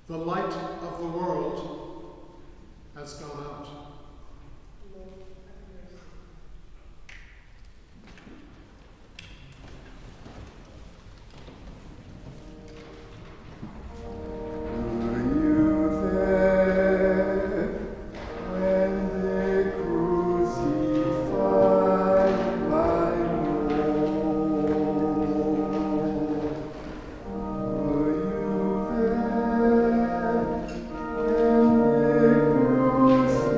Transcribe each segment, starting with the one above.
The light of the world has gone out. Cruz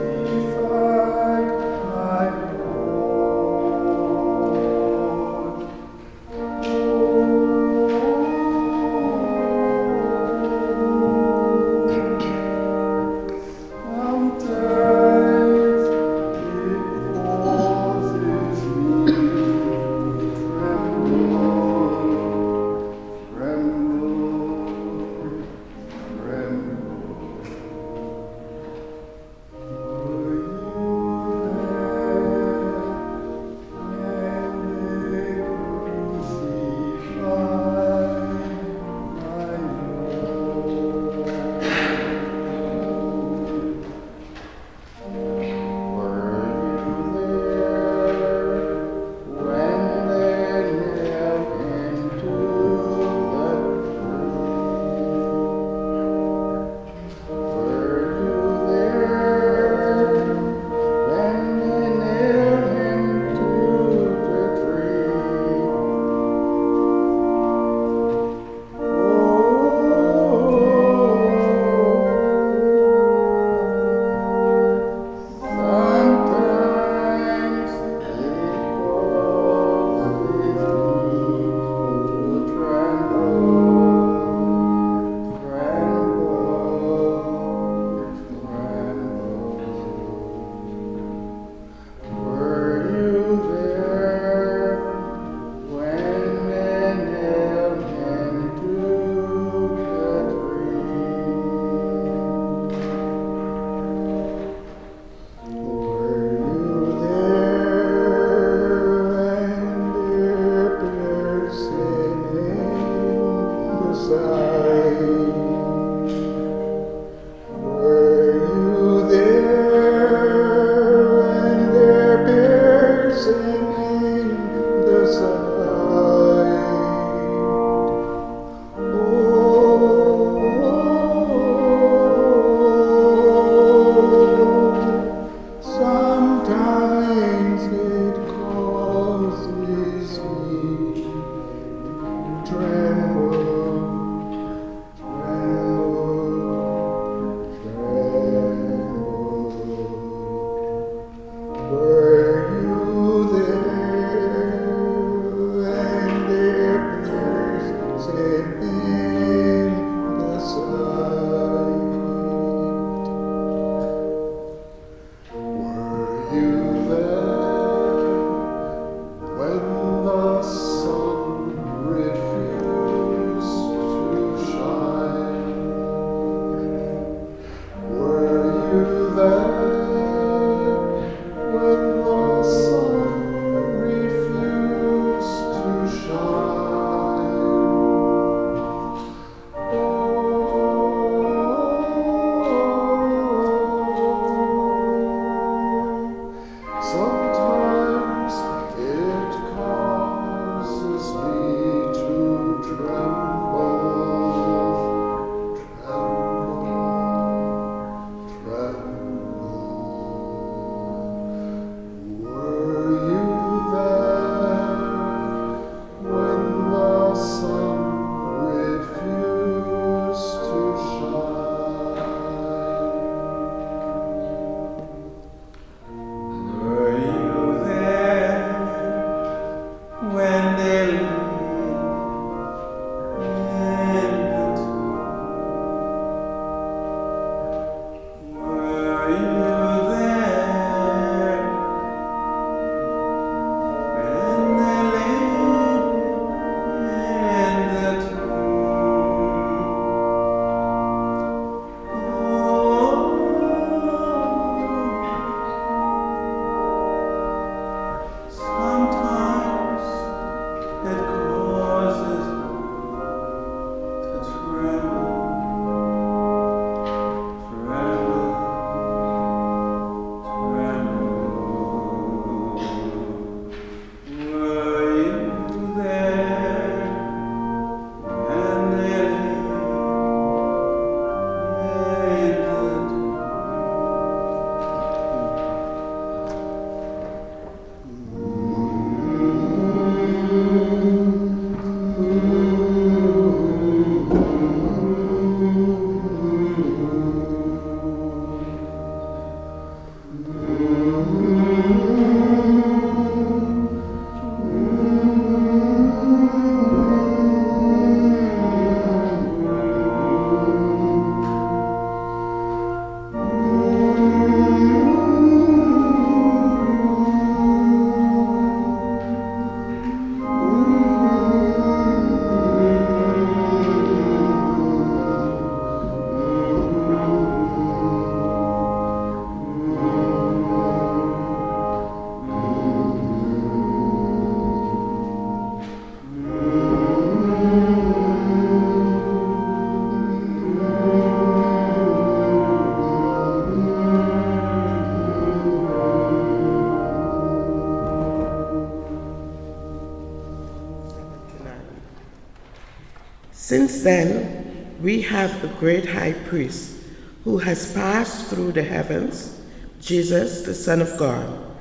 Since then, we have a great high priest who has passed through the heavens, Jesus, the Son of God.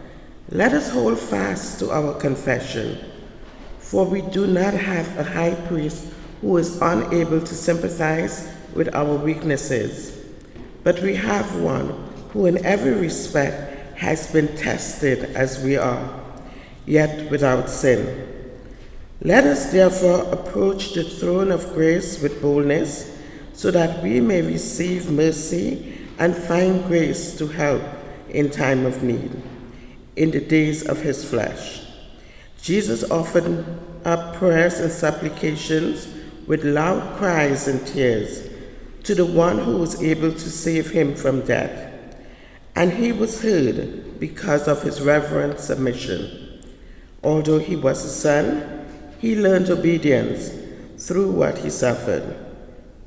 Let us hold fast to our confession, for we do not have a high priest who is unable to sympathize with our weaknesses, but we have one who in every respect has been tested as we are, yet without sin. Let us therefore approach the throne of grace with boldness, so that we may receive mercy and find grace to help in time of need. In the days of his flesh, Jesus offered up prayers and supplications with loud cries and tears to the one who was able to save him from death. And he was heard because of his reverent submission. Although he was a son, he learned obedience through what he suffered.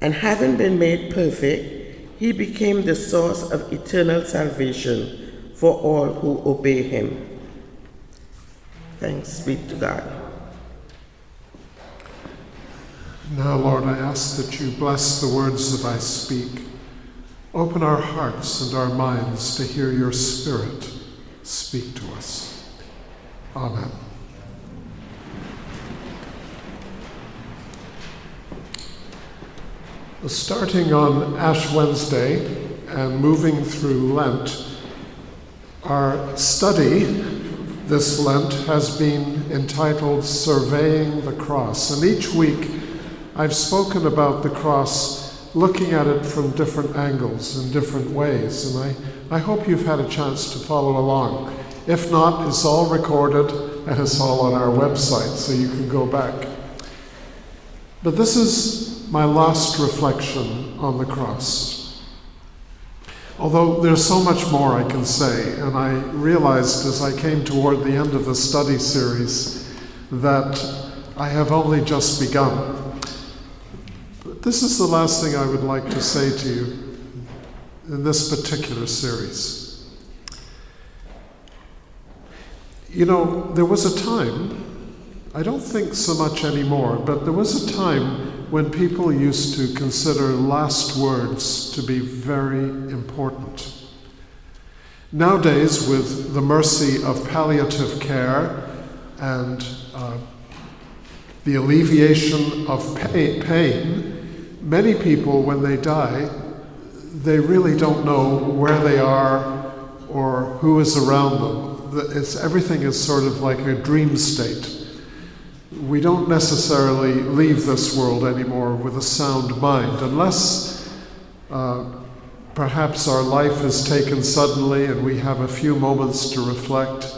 And having been made perfect, he became the source of eternal salvation for all who obey him. Thanks be to God. Now, Lord, I ask that you bless the words that I speak. Open our hearts and our minds to hear your Spirit speak to us. Amen. Starting on Ash Wednesday and moving through Lent, our study this Lent has been entitled Surveying the Cross. And each week I've spoken about the cross, looking at it from different angles and different ways. And I hope you've had a chance to follow along. If not, it's all recorded and it's all on our website, so you can go back. But this is my last reflection on the cross. Although there's so much more I can say, and I realized as I came toward the end of the study series that I have only just begun. But this is the last thing I would like to say to you in this particular series. You know, there was a time, I don't think so much anymore, but there was a time when people used to consider last words to be very important. Nowadays, with the mercy of palliative care and the alleviation of pain, many people, when they die, they really don't know where they are or who is around them. Everything is sort of like a dream state. We don't necessarily leave this world anymore with a sound mind, unless perhaps our life is taken suddenly and we have a few moments to reflect.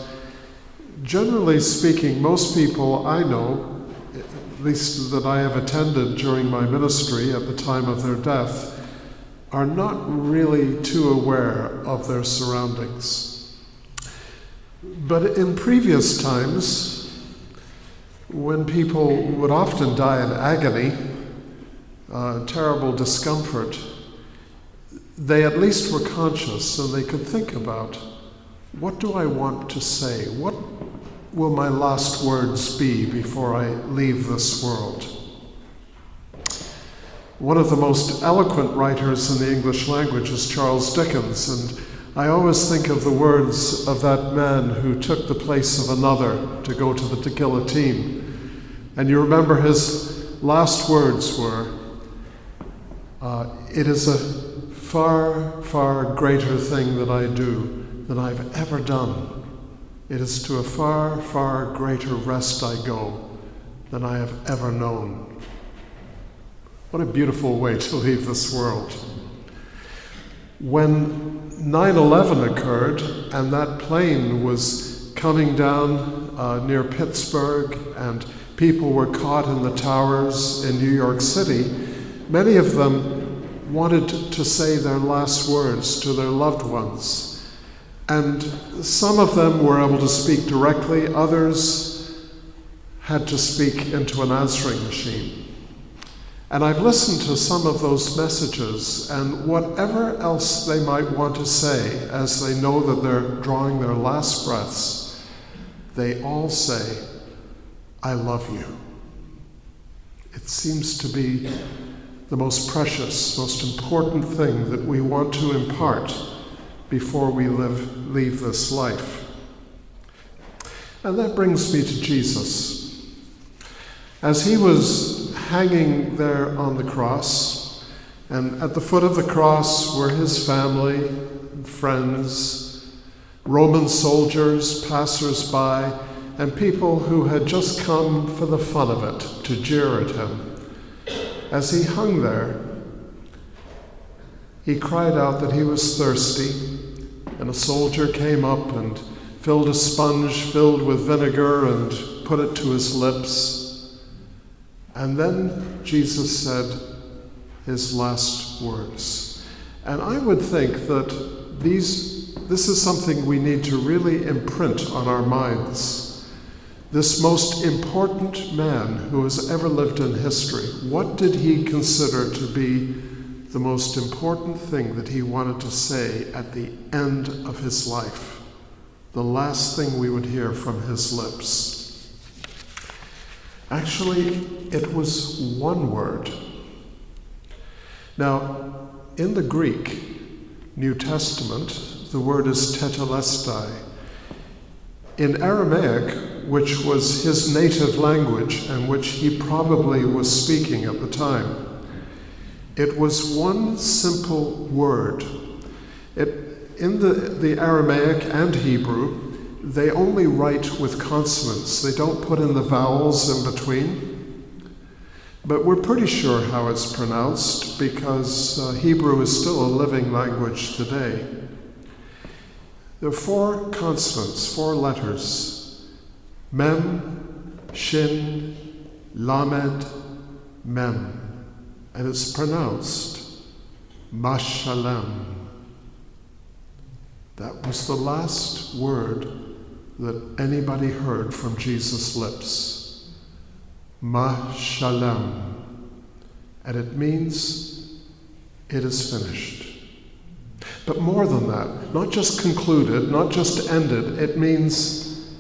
Generally speaking, most people I know, at least that I have attended during my ministry at the time of their death, are not really too aware of their surroundings. But in previous times, when people would often die in agony, terrible discomfort, they at least were conscious and they could think about, what do I want to say? What will my last words be before I leave this world? One of the most eloquent writers in the English language is Charles Dickens, and I always think of the words of that man who took the place of another to go to the guillotine. And you remember his last words were, it is a far, far greater thing that I do than I've ever done. It is to a far, far greater rest I go than I have ever known. What a beautiful way to leave this world. When 9/11 occurred and that plane was coming down near Pittsburgh and people were caught in the towers in New York City, many of them wanted to say their last words to their loved ones. And some of them were able to speak directly, others had to speak into an answering machine. And I've listened to some of those messages, and whatever else they might want to say as they know that they're drawing their last breaths, they all say, I love you. It seems to be the most precious, most important thing that we want to impart before we leave this life. And that brings me to Jesus. As he was hanging there on the cross, and at the foot of the cross were his family, friends, Roman soldiers, passers-by, and people who had just come for the fun of it, to jeer at him. As he hung there, he cried out that he was thirsty, and a soldier came up and filled a sponge filled with vinegar and put it to his lips. And then Jesus said his last words. And I would think that this is something we need to really imprint on our minds. This most important man who has ever lived in history, what did he consider to be the most important thing that he wanted to say at the end of his life? The last thing we would hear from his lips. Actually, it was one word. Now, in the Greek New Testament, the word is tetelestai. In Aramaic, which was his native language and which he probably was speaking at the time, it was one simple word. In the Aramaic and Hebrew, they only write with consonants. They don't put in the vowels in between. But we're pretty sure how it's pronounced because Hebrew is still a living language today. There are 4 consonants, 4 letters: Mem, Shin, Lamed, Mem. And it's pronounced Mashalem. That was the last word that anybody heard from Jesus' lips. Mashalem. And it means it is finished. But more than that, not just concluded, not just ended, it means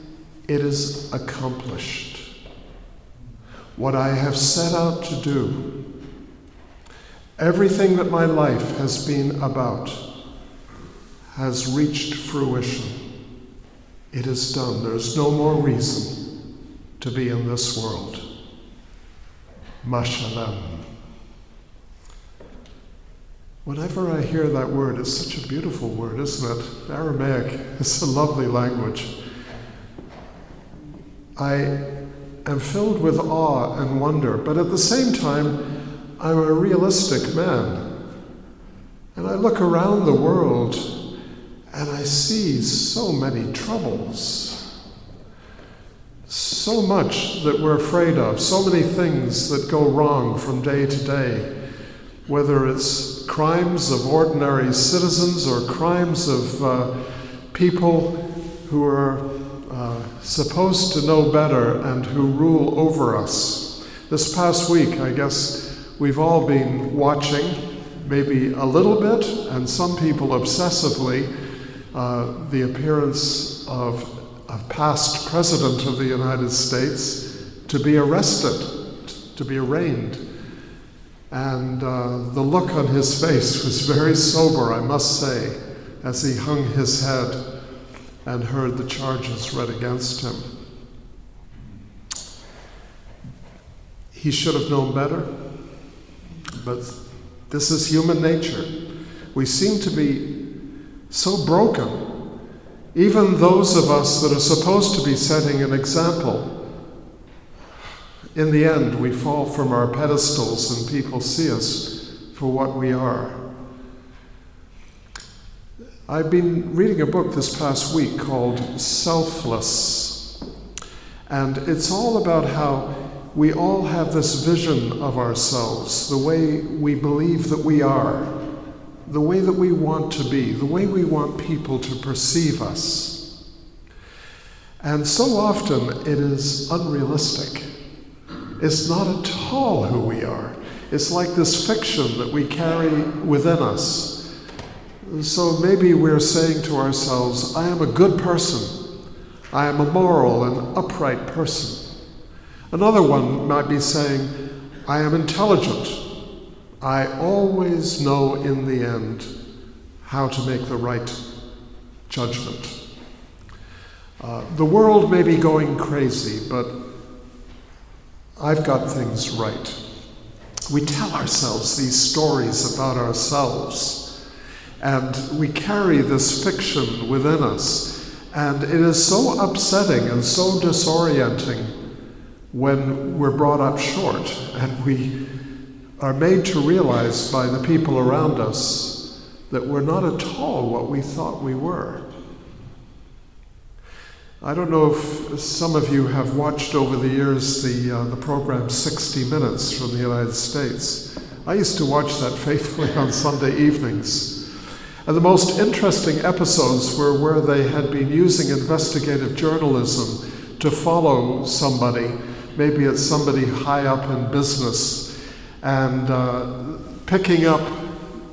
it is accomplished. What I have set out to do, everything that my life has been about, has reached fruition. It is done. There's no more reason to be in this world. Mashalem. Whenever I hear that word, it's such a beautiful word, isn't it? Aramaic is a lovely language. I am filled with awe and wonder, but at the same time, I'm a realistic man. And I look around the world and I see so many troubles, so much that we're afraid of, so many things that go wrong from day to day, whether it's crimes of ordinary citizens or crimes of people who are supposed to know better and who rule over us. This past week, I guess we've all been watching, maybe a little bit, and some people obsessively, the appearance of a past president of the United States to be arrested, to be arraigned. And the look on his face was very sober, I must say, as he hung his head and heard the charges read against him. He should have known better, but this is human nature. We seem to be so broken. Even those of us that are supposed to be setting an example, in the end, we fall from our pedestals and people see us for what we are. I've been reading a book this past week called Selfless. And it's all about how we all have this vision of ourselves, the way we believe that we are, the way that we want to be, the way we want people to perceive us. And so often it is unrealistic. It's not at all who we are. It's like this fiction that we carry within us. So maybe we're saying to ourselves, I am a good person. I am a moral and upright person. Another one might be saying, I am intelligent. I always know in the end how to make the right judgment. The world may be going crazy, but I've got things right. We tell ourselves these stories about ourselves, and we carry this fiction within us, and it is so upsetting and so disorienting when we're brought up short and we are made to realize by the people around us that we're not at all what we thought we were. I don't know if some of you have watched over the years the program 60 Minutes from the United States. I used to watch that faithfully on Sunday evenings. And the most interesting episodes were where they had been using investigative journalism to follow somebody. Maybe it's somebody high up in business, and picking up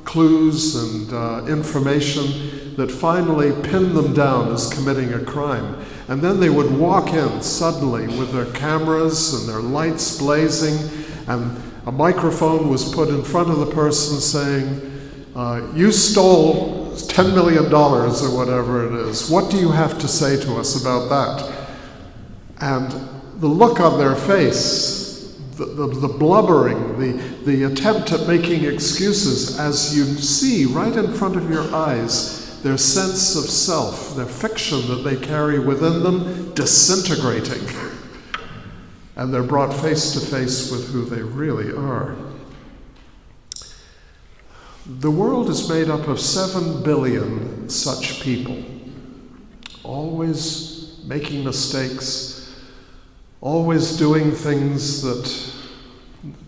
clues and information that finally pinned them down as committing a crime. And then they would walk in suddenly with their cameras and their lights blazing, and a microphone was put in front of the person saying, you stole $10 million or whatever it is. What do you have to say to us about that? And the look on their face, the blubbering, the attempt at making excuses, as you see right in front of your eyes, their sense of self, their fiction that they carry within them, disintegrating. And they're brought face to face with who they really are. The world is made up of 7 billion such people, always making mistakes, always doing things that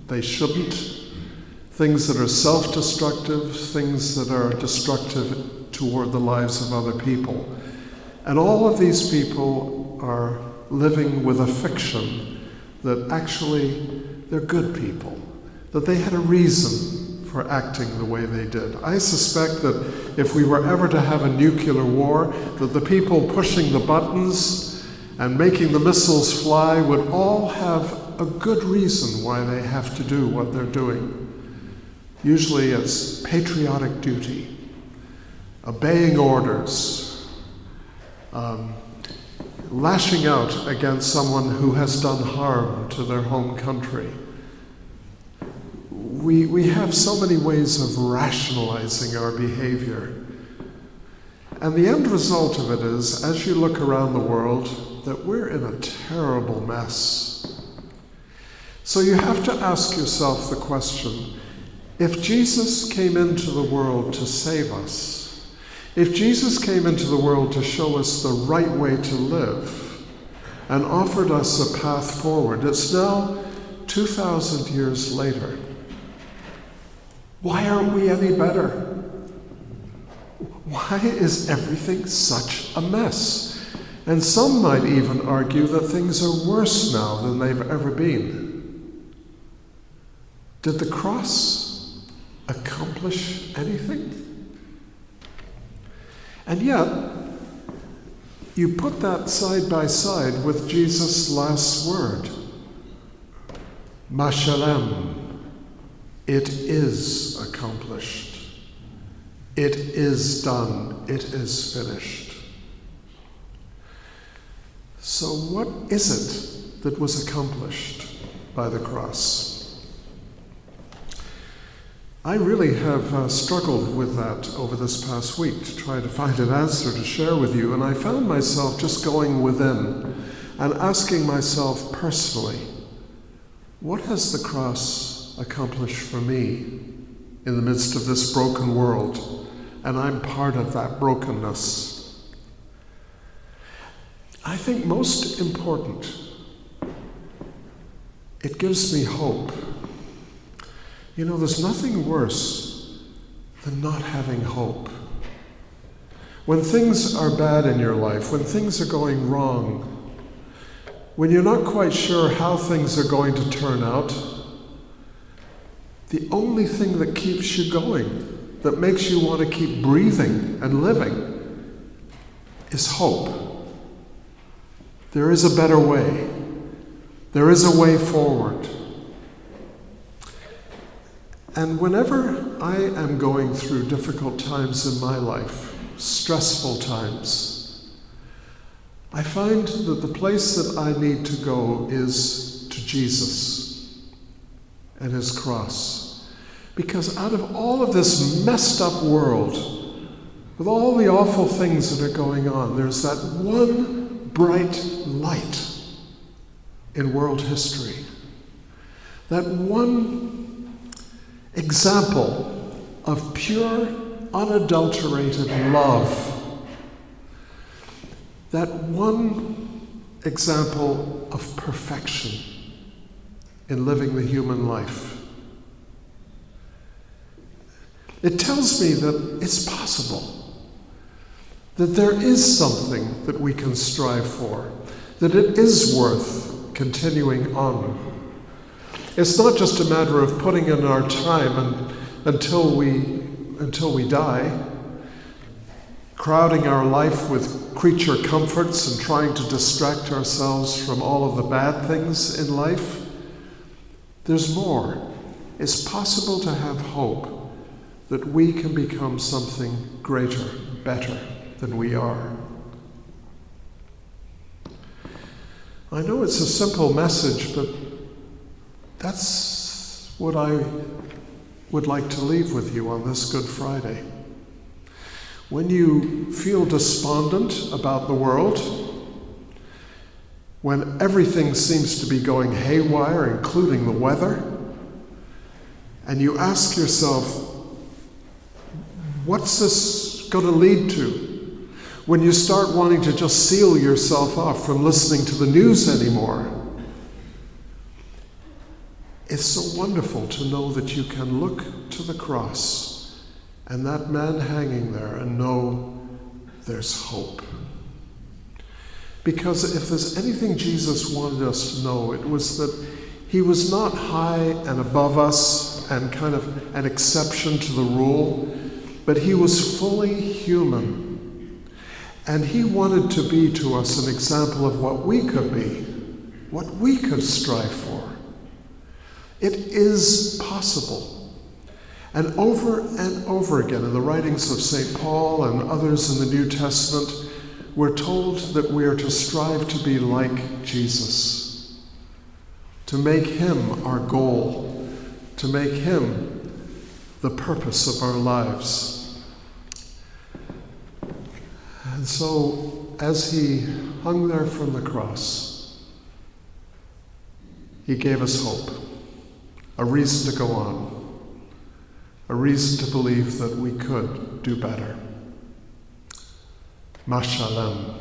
they shouldn't, things that are self-destructive, things that are destructive toward the lives of other people. And all of these people are living with a fiction that actually they're good people, that they had a reason for acting the way they did. I suspect that if we were ever to have a nuclear war, that the people pushing the buttons and making the missiles fly would all have a good reason why they have to do what they're doing. Usually it's patriotic duty, obeying orders, lashing out against someone who has done harm to their home country. We have so many ways of rationalizing our behavior. And the end result of it is, as you look around the world, that we're in a terrible mess. So you have to ask yourself the question, if Jesus came into the world to save us, if Jesus came into the world to show us the right way to live and offered us a path forward, it's now 2,000 years later. Why aren't we any better? Why is everything such a mess? And some might even argue that things are worse now than they've ever been. Did the cross accomplish anything? And yet, you put that side by side with Jesus' last word, Mashalem. It is accomplished. It is done. It is finished. So what is it that was accomplished by the cross? I really have struggled with that over this past week to try to find an answer to share with you, and I found myself just going within and asking myself personally, what has the cross accomplished for me in the midst of this broken world? And I'm part of that brokenness. I think most important, it gives me hope. You know, there's nothing worse than not having hope. When things are bad in your life, when things are going wrong, when you're not quite sure how things are going to turn out, the only thing that keeps you going, that makes you want to keep breathing and living, is hope. There is a better way. There is a way forward. And whenever I am going through difficult times in my life, stressful times, I find that the place that I need to go is to Jesus and his cross. Because out of all of this messed up world, with all the awful things that are going on, there's that one bright light in world history. That one example of pure, unadulterated love. That one example of perfection in living the human life. It tells me that it's possible, that there is something that we can strive for, that it is worth continuing on. It's not just a matter of putting in our time until we die, crowding our life with creature comforts and trying to distract ourselves from all of the bad things in life. There's more. It's possible to have hope that we can become something greater, better than we are. I know it's a simple message, but that's what I would like to leave with you on this Good Friday. When you feel despondent about the world, when everything seems to be going haywire, including the weather, and you ask yourself, what's this going to lead to? When you start wanting to just seal yourself off from listening to the news anymore, it's so wonderful to know that you can look to the cross and that man hanging there and know there's hope. Because if there's anything Jesus wanted us to know, it was that he was not high and above us and kind of an exception to the rule, but he was fully human. And he wanted to be to us an example of what we could be, what we could strive for. It is possible. And over again in the writings of St. Paul and others in the New Testament, we're told that we are to strive to be like Jesus, to make him our goal, to make him the purpose of our lives. And so, as he hung there from the cross, he gave us hope, a reason to go on, a reason to believe that we could do better. Mashalem.